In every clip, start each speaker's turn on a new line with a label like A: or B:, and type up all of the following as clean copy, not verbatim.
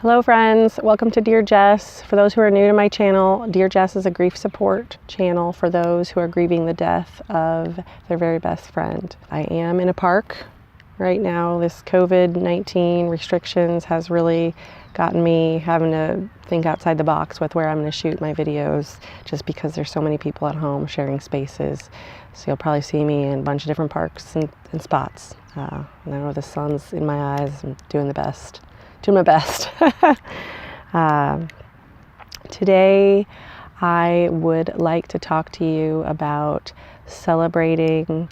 A: Hello friends, welcome to Dear Jess. For those who are new to my channel, Dear Jess is a grief support channel for those who are grieving the death of their very best friend. I am in a park right now. This COVID-19 restrictions has really gotten me having to think outside the box with where I'm going to shoot my videos, just because there's so many people at home sharing spaces. So you'll probably see me in a bunch of different parks and spots. And I know the sun's in my eyes. I'm doing my best. Today I would like to talk to you about celebrating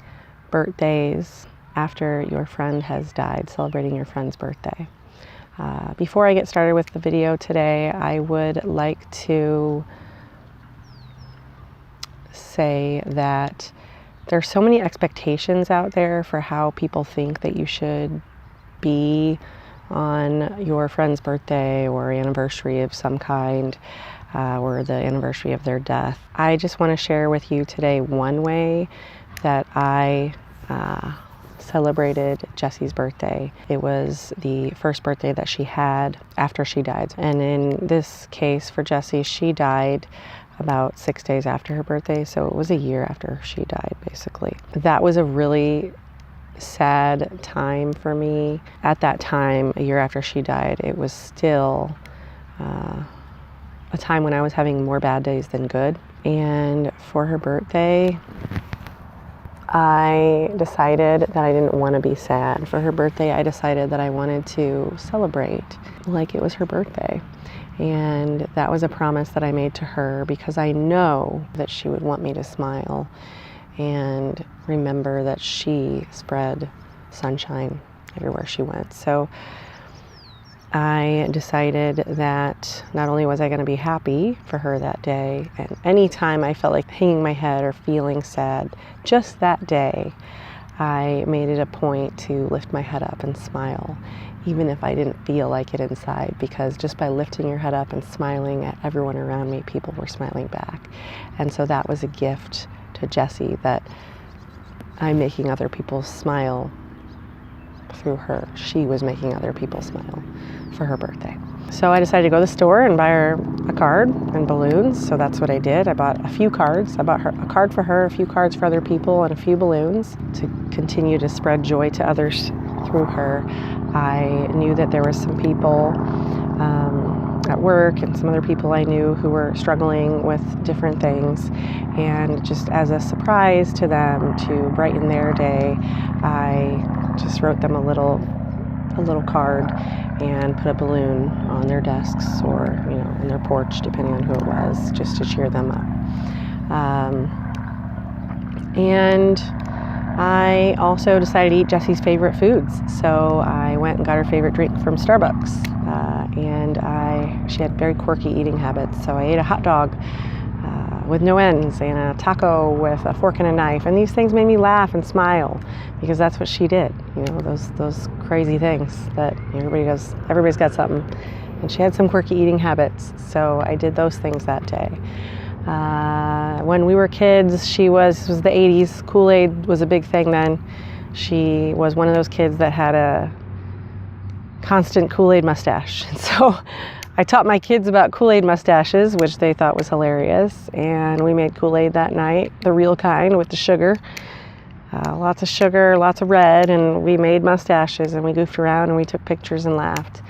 A: birthdays after your friend has died, celebrating your friend's birthday. Before I get started with the video today, I would like to say that there's so many expectations out there for how people think that you should be on your friend's birthday or anniversary of some kind, or the anniversary of their death. I just want to share with you today one way that I celebrated Jessie's birthday. It was the first birthday that she had after she died. And in this case for Jessie, she died about 6 days after her birthday, so it was a year after she died, basically. That was a really sad time for me. At that time, a year after she died, it was still a time when I was having more bad days than good. And for her birthday, I decided that I didn't want to be sad. For her birthday, I decided that I wanted to celebrate like it was her birthday. And that was a promise that I made to her, because I know that she would want me to smile and remember that she spread sunshine everywhere she went. So I decided that not only was I going to be happy for her that day, and anytime I felt like hanging my head or feeling sad, just that day, I made it a point to lift my head up and smile, even if I didn't feel like it inside, because just by lifting your head up and smiling at everyone around me, people were smiling back. And so that was a gift to Jessie, that I'm making other people smile through her. She was making other people smile for her birthday. So I decided to go to the store and buy her a card and balloons. So that's what I did. I bought a few cards. I bought her a card for her, a few cards for other people, and a few balloons to continue to spread joy to others through her. I knew that there were some people at work and some other people I knew who were struggling with different things, and just as a surprise to them, to brighten their day, I just wrote them a little card and put a balloon on their desks, or on their porch, depending on who it was, just to cheer them up. And I also decided to eat Jessie's favorite foods, so I went and got her favorite drink from Starbucks. And she had very quirky eating habits, so I ate a hot dog with no ends and a taco with a fork and a knife, and these things made me laugh and smile, because that's what she did. Those crazy things that everybody does. Everybody's got something, and she had some quirky eating habits, so I did those things that day. When we were kids, it was the 80s. Kool-Aid was a big thing then. She was one of those kids that had a constant Kool-Aid mustache. And so I taught my kids about Kool-Aid mustaches, which they thought was hilarious. And we made Kool-Aid that night, the real kind with the sugar. Lots of sugar, lots of red, and we made mustaches, and we goofed around and we took pictures and laughed.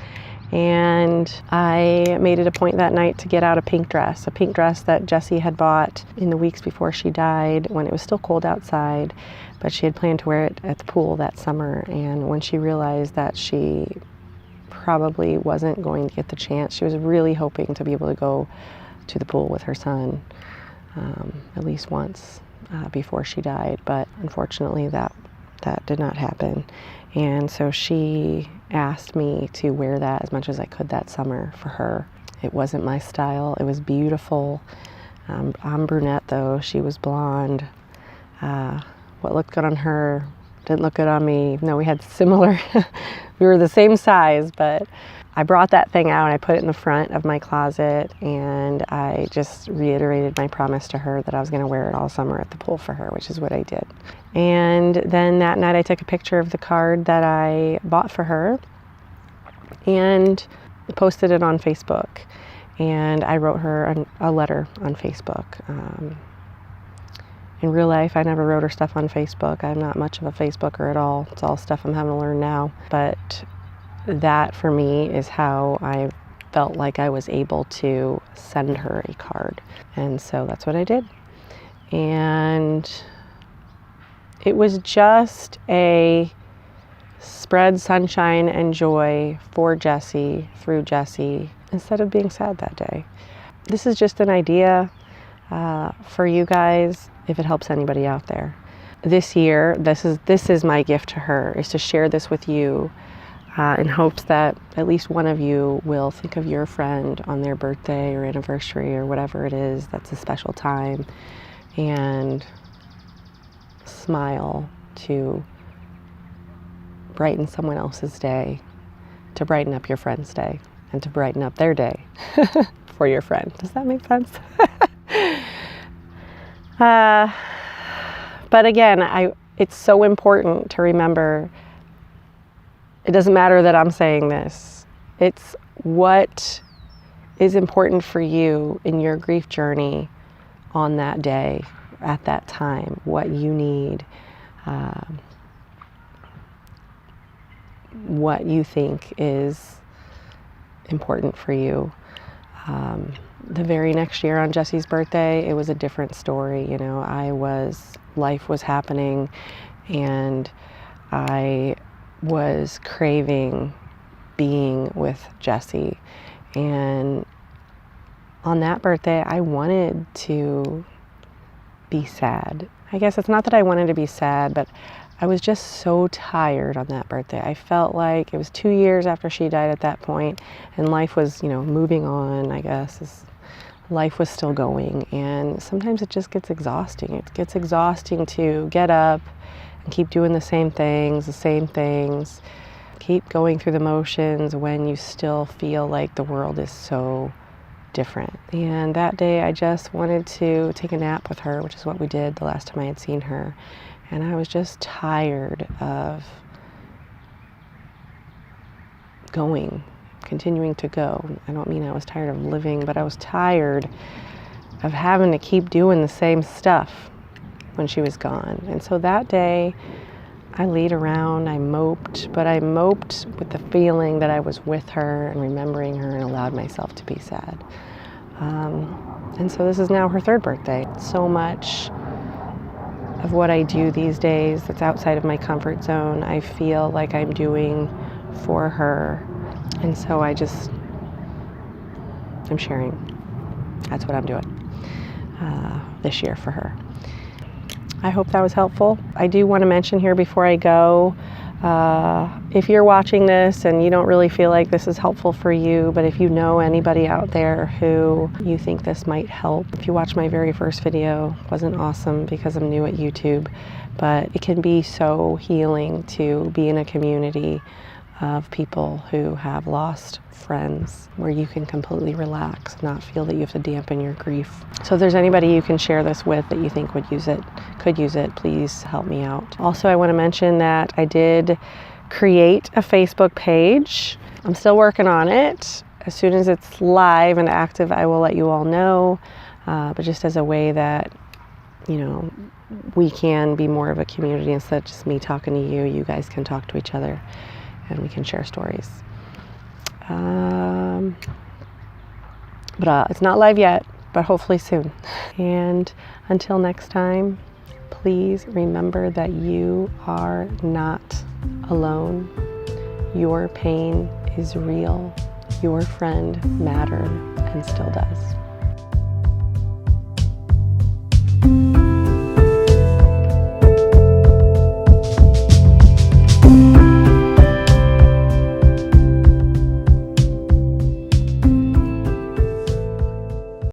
A: And I made it a point that night to get out a pink dress that Jessie had bought in the weeks before she died, when it was still cold outside, but she had planned to wear it at the pool that summer. And when she realized that she probably wasn't going to get the chance, she was really hoping to be able to go to the pool with her son at least once before she died, but unfortunately that did not happen. And so she asked me to wear that as much as I could that summer for her. It wasn't my style. It was beautiful. I'm brunette though. She was blonde. What looked good on her didn't look good on me, even though we had similar, we were the same size, but I brought that thing out and I put it in the front of my closet, and I just reiterated my promise to her that I was going to wear it all summer at the pool for her, which is what I did. And then that night I took a picture of the card that I bought for her, and posted it on Facebook, and I wrote her a letter on Facebook. In real life, I never wrote her stuff on Facebook. I'm not much of a Facebooker at all. It's all stuff I'm having to learn now. But that, for me, is how I felt like I was able to send her a card. And so that's what I did. And it was just a spread sunshine and joy for Jessie, through Jessie, instead of being sad that day. This is just an idea for you guys, if it helps anybody out there. This year, this is my gift to her, is to share this with you in hopes that at least one of you will think of your friend on their birthday or anniversary or whatever it is that's a special time, and smile to brighten someone else's day, to brighten up your friend's day, and to brighten up their day for your friend. Does that make sense? But again, it's so important to remember, it doesn't matter that I'm saying this. It's what is important for you in your grief journey on that day, at that time, what you need, what you think is important for you. The very next year on Jessie's birthday, it was a different story. You know, life was happening, and I was craving being with Jessie. And on that birthday, I wanted to be sad. I guess it's not that I wanted to be sad, but I was just so tired on that birthday. I felt like it was 2 years after she died at that point, and life was, moving on, I guess. Life was still going, and sometimes it just gets exhausting. It gets exhausting to get up and keep doing the same things, keep going through the motions when you still feel like the world is so different. And that day I just wanted to take a nap with her, which is what we did the last time I had seen her. And I was just tired of continuing to go. I don't mean I was tired of living, but I was tired of having to keep doing the same stuff when she was gone. And so that day I laid around, I moped, but I moped with the feeling that I was with her and remembering her, and allowed myself to be sad. And so this is now her third birthday. So much of what I do these days that's outside of my comfort zone, I feel like I'm doing for her. And so I'm sharing. That's what I'm doing this year for her. I hope that was helpful. I do want to mention here before I go, if you're watching this and you don't really feel like this is helpful for you, but if you know anybody out there who you think this might help, if you watched my very first video, it wasn't awesome because I'm new at YouTube, but it can be so healing to be in a community of people who have lost friends, where you can completely relax and not feel that you have to dampen your grief. So if there's anybody you can share this with that you think could use it, please help me out. Also, I want to mention that I did create a Facebook page. I'm still working on it. As soon as it's live and active, I will let you all know, but just as a way that, we can be more of a community instead of just me talking to you. You guys can talk to each other, and we can share stories. But it's not live yet, but hopefully soon. And until next time, please remember that you are not alone. Your pain is real. Your friend mattered and still does.